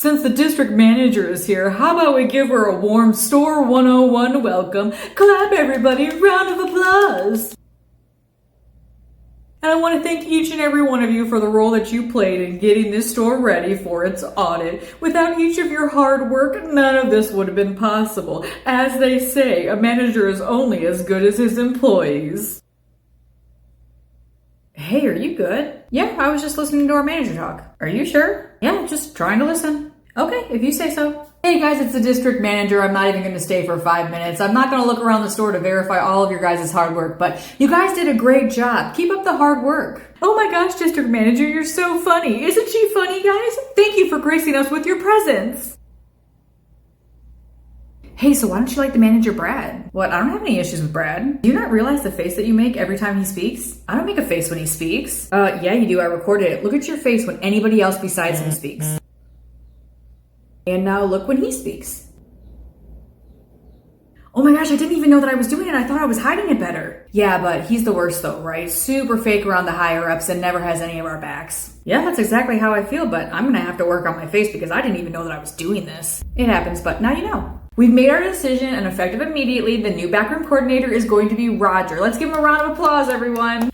Since the district manager is here, how about we give her a warm Store 101 welcome? Clap everybody, round of applause! And I want to thank each and every one of you for the role that you played in getting this store ready for its audit. Without each of your hard work, none of this would have been possible. As they say, a manager is only as good as his employees. Hey, are you good? Yeah, I was just listening to our manager talk. Are you sure? Yeah, just trying to listen. Okay, if you say so. Hey guys, it's the district manager. I'm not even going to stay for 5 minutes. I'm not going to look around the store to verify all of your guys' hard work, but you guys did a great job. Keep up the hard work. Oh my gosh, district manager, you're so funny. Isn't she funny, guys? Thank you for gracing us with your presence. Hey, so why don't you like the manager, Brad? What? I don't have any issues with Brad. Do you not realize the face that you make every time he speaks? I don't make a face when he speaks. Yeah, you do. I recorded it. Look at your face when anybody else besides him speaks. And now look when he speaks. Oh my gosh, I didn't even know that I was doing it. I thought I was hiding it better. Yeah, but he's the worst though, right? Super fake around the higher-ups and never has any of our backs. Yeah, that's exactly how I feel, but I'm gonna have to work on my face because I didn't even know that I was doing this. It happens, but now you know. We've made our decision and effective immediately, the new backroom coordinator is going to be Roger. Let's give him a round of applause, everyone.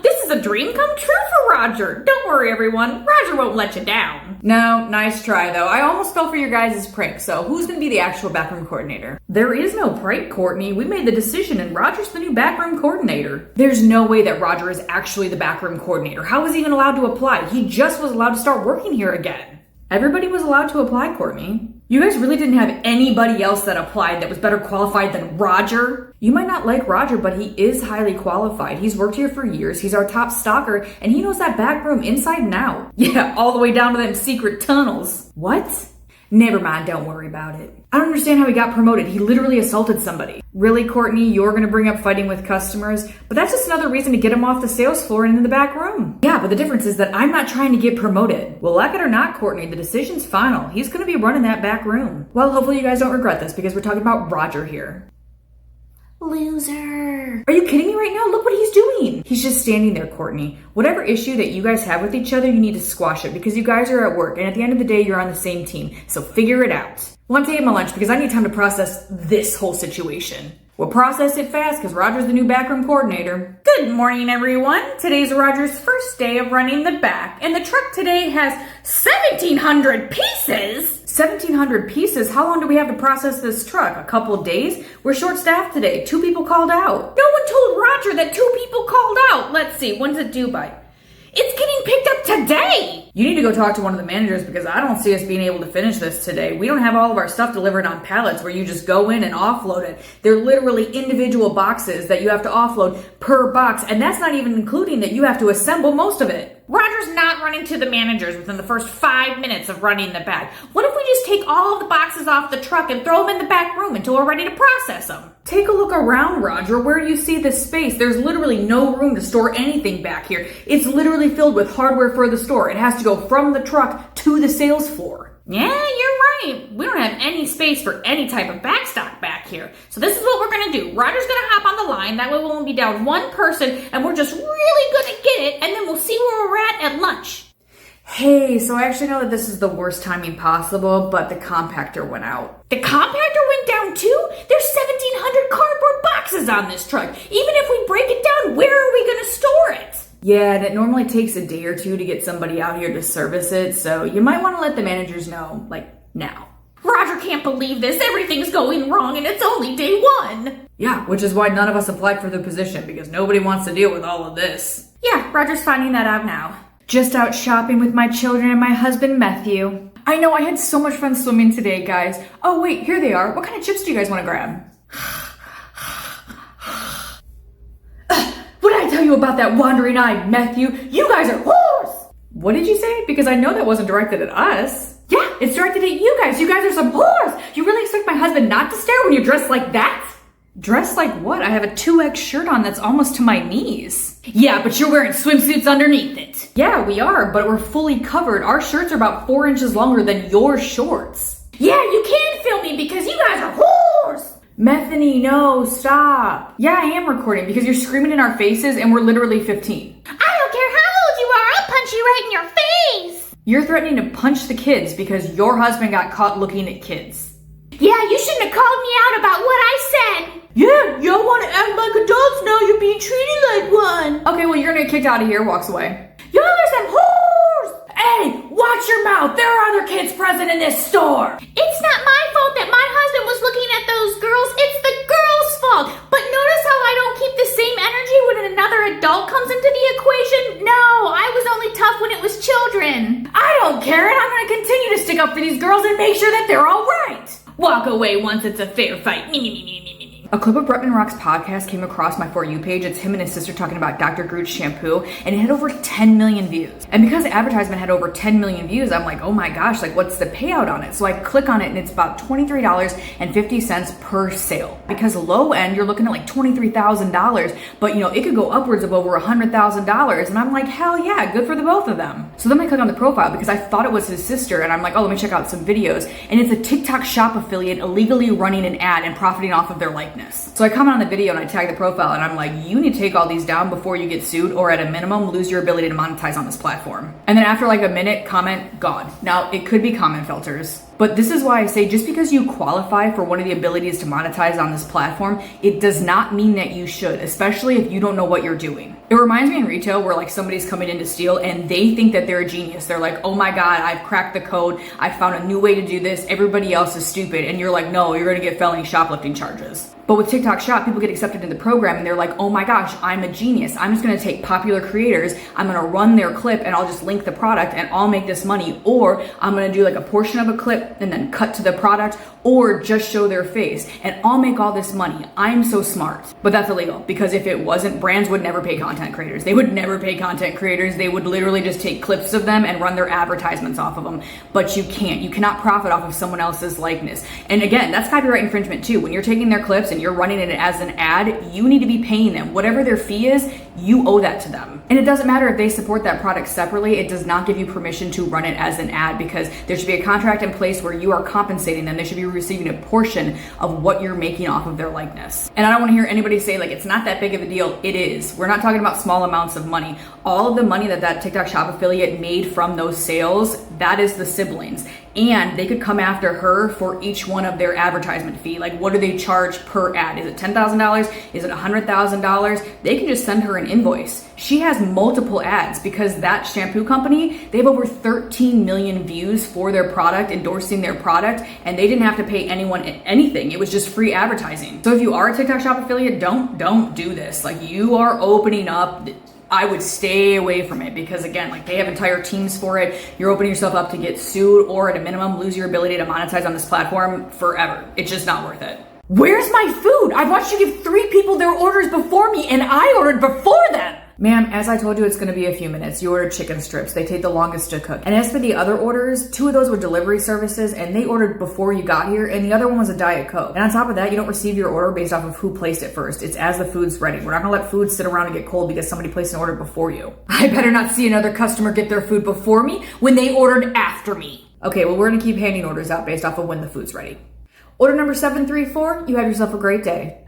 This is a dream come true for Roger. Don't worry, everyone. Roger won't let you down. No, nice try, though. I almost fell for your guys' prank, so who's going to be the actual backroom coordinator? There is no prank, Courtney. We made the decision, and Roger's the new backroom coordinator. There's no way that Roger is actually the backroom coordinator. How was he even allowed to apply? He just was allowed to start working here again. Everybody was allowed to apply, Courtney. You guys really didn't have anybody else that applied that was better qualified than Roger? You might not like Roger, but he is highly qualified. He's worked here for years, he's our top stalker, and he knows that back room inside and out. Yeah, all the way down to them secret tunnels. What? Never mind, don't worry about it. I don't understand how he got promoted. He literally assaulted somebody. Really, Courtney, you're gonna bring up fighting with customers? But that's just another reason to get him off the sales floor and into the back room. Yeah, but the difference is that I'm not trying to get promoted. Well, like it or not, Courtney, the decision's final. He's gonna be running that back room. Well, hopefully you guys don't regret this because we're talking about Roger here. Loser. Are you kidding me right now? Look what he's doing. He's just standing there, Courtney. Whatever issue that you guys have with each other, you need to squash it because you guys are at work and at the end of the day, you're on the same team. So figure it out. Well, I'm taking my lunch because I need time to process this whole situation. We'll process it fast because Roger's the new backroom coordinator. Good morning, everyone. Today's Roger's first day of running the back, and the truck today has 1,700 pieces. 1,700 pieces? How long do we have to process this truck? A couple of days? We're short-staffed today. 2 people called out. No one told Roger that 2 people called out. Let's see, when's it due by? It's getting picked up today! You need to go talk to one of the managers because I don't see us being able to finish this today. We don't have all of our stuff delivered on pallets where you just go in and offload it. They're literally individual boxes that you have to offload per box, and that's not even including that you have to assemble most of it. Roger's not running to the managers within the first 5 minutes of running the back. What if we just take all of the boxes off the truck and throw them in the back room until we're ready to process them? Take a look around, Roger. Where do you see this space? There's literally no room to store anything back here. It's literally filled with hardware for the store. It has to go from the truck to the sales floor. Yeah, you're right. We don't have any space for any type of backstock back here. So this is what we're going to do. Roger's going to hop on the line. That way we'll only be down 1 person and we're just really going to get it and then we'll see where we're at lunch. Hey, so I actually know that this is the worst timing possible, but the compactor went out. The compactor went down too? There's 1,700 cardboard boxes on this truck. Even if we break it down, where are we going to store it? Yeah, and it normally takes a day or 2 to get somebody out here to service it, so you might want to let the managers know, like, now. Roger can't believe this. Everything's going wrong and it's only day 1. Yeah, which is why none of us applied for the position, because nobody wants to deal with all of this. Yeah, Roger's finding that out now. Just out shopping with my children and my husband, Matthew. I know, I had so much fun swimming today, guys. Oh, wait, here they are. What kind of chips do you guys want to grab? What did I tell you about that wandering-eyed Matthew? You guys are whores! What did you say? Because I know that wasn't directed at us. Yeah, it's directed at you guys. You guys are some whores! You really expect my husband not to stare when you're dressed like that? Dressed like what? I have a 2X shirt on that's almost to my knees. Yeah, but you're wearing swimsuits underneath it. Yeah, we are, but we're fully covered. Our shirts are about 4 inches longer than your shorts. Yeah, you can film me because you guys are whores! Methany, no, stop. Yeah, I am recording because you're screaming in our faces and we're literally 15. I don't care how old you are, I'll punch you right in your face. You're threatening to punch the kids because your husband got caught looking at kids. Yeah, you shouldn't have called me out about what I said. Yeah, y'all want to act like adults now. You're being treated like one. Okay, well, you're gonna get kicked out of here, walks away. Y'all are some whores. Hey, watch your mouth. There are other kids present in this store. It's not my fault that my husband was looking at those girls. It's the girls' fault. But notice how I don't keep the same energy when another adult comes into the equation? No, I was only tough when it was children. I don't care, and I'm going to continue to stick up for these girls and make sure that they're all right. Walk away once it's a fair fight. A clip of Bretman Rock's podcast came across my For You page. It's him and his sister talking about Dr. Groot's shampoo, and it had over 10 million views. And because the advertisement had over 10 million views, I'm like, oh my gosh, like what's the payout on it? So I click on it and it's about $23.50 per sale. Because low end, you're looking at like $23,000, but you know, it could go upwards of over $100,000. And I'm like, hell yeah, good for the both of them. So then I click on the profile because I thought it was his sister, and I'm like, oh, let me check out some videos. And it's a TikTok shop affiliate illegally running an ad and profiting off of their likeness. So I comment on the video and I tag the profile and I'm like, you need to take all these down before you get sued, or at a minimum lose your ability to monetize on this platform. And then after like a minute, comment gone. Now it could be comment filters, but this is why I say just because you qualify for one of the abilities to monetize on this platform, it does not mean that you should, especially if you don't know what you're doing. It reminds me in retail where like somebody's coming in to steal and they think that they're a genius. They're like, oh my God, I've cracked the code. I found a new way to do this. Everybody else is stupid. And you're like, no, you're gonna get felony shoplifting charges. But with TikTok Shop, people get accepted in the program and they're like, oh my gosh, I'm a genius. I'm just gonna take popular creators, I'm gonna run their clip and I'll just link the product and I'll make this money. Or I'm gonna do like a portion of a clip and then cut to the product, or just show their face and I'll make all this money. I'm so smart. But that's illegal, because if it wasn't, brands would never pay content creators. They would never pay content creators. They would literally just take clips of them and run their advertisements off of them. But you can't. You cannot profit off of someone else's likeness. And again, that's copyright infringement too. When you're taking their clips and you're running it as an ad, you need to be paying them. Whatever their fee is, you owe that to them. And it doesn't matter if they support that product separately. It does not give you permission to run it as an ad, because there should be a contract in place where you are compensating them. They should be receiving a portion of what you're making off of their likeness. And I don't want to hear anybody say like it's not that big of a deal. It is. We're not talking about small amounts of money. All of the money that TikTok Shop affiliate made from those sales, that is the siblings. And they could come after her for each one of their advertisement fee. Like, what do they charge per ad? Is it $10,000? Is it $100,000? They can just send her an invoice. She has multiple ads because that shampoo company, they have over 13 million views for their product, endorsing their product, and they didn't have to pay anyone anything. It was just free advertising. So if you are a TikTok Shop affiliate, don't do this. Like, you are opening up, I would stay away from it, because again, like, they have entire teams for it. You're opening yourself up to get sued, or at a minimum lose your ability to monetize on this platform forever. It's just not worth it. Where's my food? I watched you give 3 people their orders before me and I ordered before them. Ma'am, as I told you, it's going to be a few minutes. You ordered chicken strips. They take the longest to cook. And as for the other orders, 2 of those were delivery services, and they ordered before you got here, and the other one was a Diet Coke. And on top of that, you don't receive your order based off of who placed it first. It's as the food's ready. We're not going to let food sit around and get cold because somebody placed an order before you. I better not see another customer get their food before me when they ordered after me. Okay, well, we're going to keep handing orders out based off of when the food's ready. Order number 734, you have yourself a great day.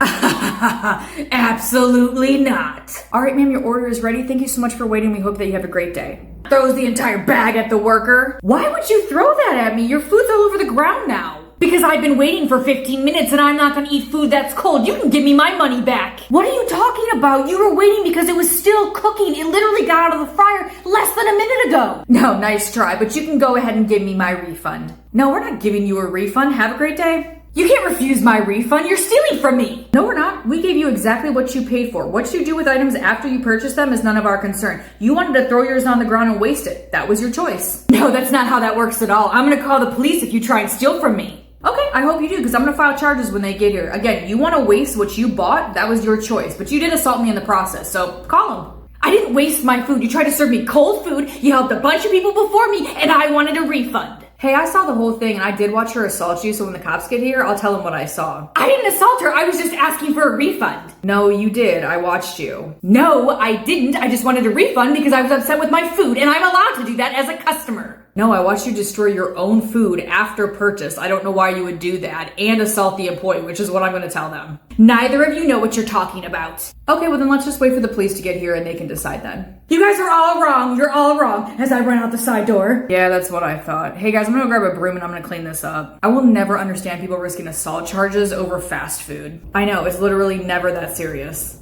Absolutely not. All right, ma'am, your order is ready. Thank you so much for waiting. We hope that you have a great day. Throws the entire bag at the worker. Why would you throw that at me? Your food's all over the ground now. Because I've been waiting for 15 minutes and I'm not gonna eat food that's cold. You can give me my money back. What are you talking about? You were waiting because it was still cooking. It literally got out of the fryer less than a minute ago. No, nice try, but you can go ahead and give me my refund. No, we're not giving you a refund. Have a great day. You can't refuse my refund. You're stealing from me. No, we're not. We gave you exactly what you paid for. What you do with items after you purchase them is none of our concern. You wanted to throw yours on the ground and waste it. That was your choice. No, that's not how that works at all. I'm gonna call the police if you try and steal from me. Okay, I hope you do, because I'm gonna file charges when they get here. Again, you want to waste what you bought, that was your choice, but you did assault me in the process, so call them. I didn't waste my food. You tried to serve me cold food, you helped a bunch of people before me, and I wanted a refund. Hey, I saw the whole thing, and I did watch her assault you, so when the cops get here, I'll tell them what I saw. I didn't assault her, I was just asking for a refund. No, you did. I watched you. No, I didn't. I just wanted a refund because I was upset with my food, and I'm allowed to do that as a customer. No, I watched you destroy your own food after purchase. I don't know why you would do that and assault the employee, which is what I'm going to tell them. Neither of you know what you're talking about. Okay, well then let's just wait for the police to get here and they can decide then. You guys are all wrong. You're all wrong. As I run out the side door. Yeah, that's what I thought. Hey guys, I'm gonna grab a broom and I'm gonna clean this up. I will never understand people risking assault charges over fast food. I know, it's literally never that serious.